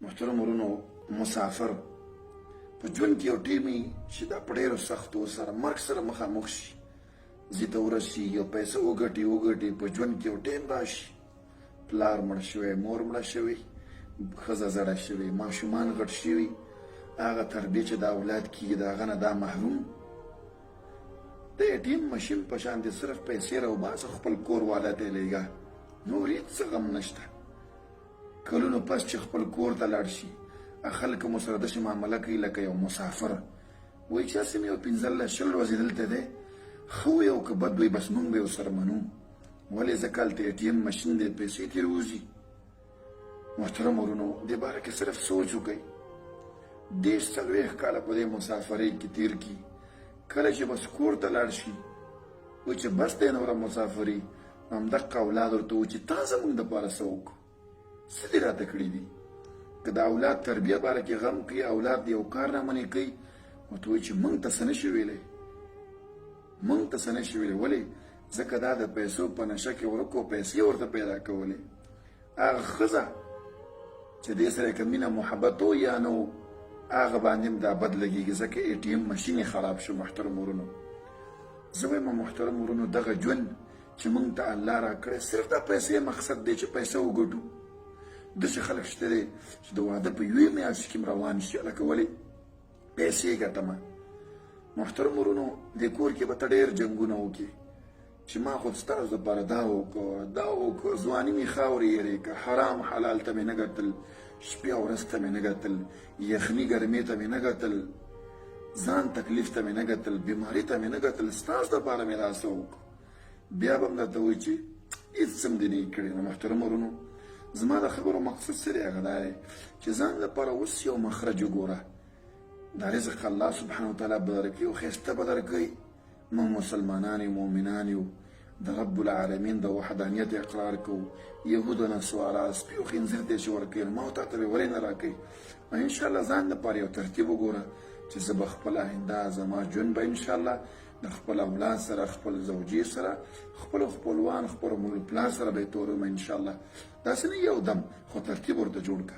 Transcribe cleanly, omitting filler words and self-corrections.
محترم ورونو مسافر په ژوند کې یو ټیم وي چې دا په ډېرو سختو سره مرګ سره مخامخ شي، ځي ته ورسي یو پیسه وګټي په ژوند کې یو ټیم راشي، پلار مړ شوی، مور مړه شوې، ښځه زړه شوې، ماشومان غټ شوي، هغه تربیه چې د اولاد کېږي د هغه نه دا محروم. د اټیم ماشین په شان دې صرف پیسې راوباسه، خپل کور والا ته یې لېږه، نور هېڅ څه غم نشته. کلونو پس چې خپل کور ته لاړ شي، خلک مو سره داسې معامله کوي لکه یو مسافر. وایي چې هسې مې یو 15-20 ورځې دلته دی، ښه وي او که بد وي بس موږ به یې ورسره منو. ولې ځکه هلته اټیم ماشین دی، پیسې ترې وځي. محترم ورونو دې باره کې صرف سوچ وکئ. 30-40 کاله په دې مسافرۍ کې تېر کړي، کله چې بس کور ته لاړ شي وایي چې بس دی نوره مسافري، همدغه اولاد ورته وایي چې تا زموږ دپاره څه وکړو، څه دې راته کړي دي. که د اولاد تربیه باره کې غم کوي، اولاد یو کار نه منې کوي، ورته وایي چې موږ ته څه نشي ویلی، موږ ته څه نشي ویلی. ولې؟ ځکه دا د پیسو په نشه کې ورک و، پیسې ورته پیدا کولې. هغه ښځه چې دې سره که مینه محبت و یا نه و، هغه باندې هم دا بد لګېږي، ځکه اټیم ماشین یې خراب شو. محترم ورونو زه وایم محترم ورونو دغه ژوند چې موږ ته الله راکړی صرف دا پیسې مقصد دی چې پیسه وګټو. داسې خلک شته دی چې د واده په یوې میاشت کې روان شي، هلکه ولې پیسې ګټمه. محترم ورونو دې کور کې به ته ډېر جنګونه وکړې چې ما خو ستاسو دپاره دا وکړه، ځواني مې خاورې یېرې کړه، حرام حلال ته مې نه ګټل، شپې او ورځ ته مې نه ګټل، یخني ګرمۍ ته مې نه ګټل، ځان تکلیف ته مې نه ګټل، بیماري ته مې نه ګټل، ستاسو دپاره مې دا څه وکړو. بیا به هم درته وایي چې هېڅ څه هم دې نه کړی. نو محترم ورونو زما د خبرو مقصد څه دی؟ هغه دا دی چې ځان لپاره اوس یو مخرج وګوره. دا رزق الله سبحانه وتعالی به درکوي او ښایسته به درکوي. موږ مسلمانان یو، مؤمنان یو، د رب العالمین د وحدانیت اقرار کوو. یهود و نصوارا سپي او خنزیر ته چې ورکوي، ما تا ته به ولې نه راکوي. انشاءالله ځان لپاره یو ترتیب وګوره چې زه به خپل آینده زما ژوند به انشاءالله د خپل اولاد سره، خپل زوجې سره، خپلو خپلوان، خپلو مور پلار سره به یې تېروم انشاءالله. داسې نه یو دم، خو ترتیب ورته جوړ کړه.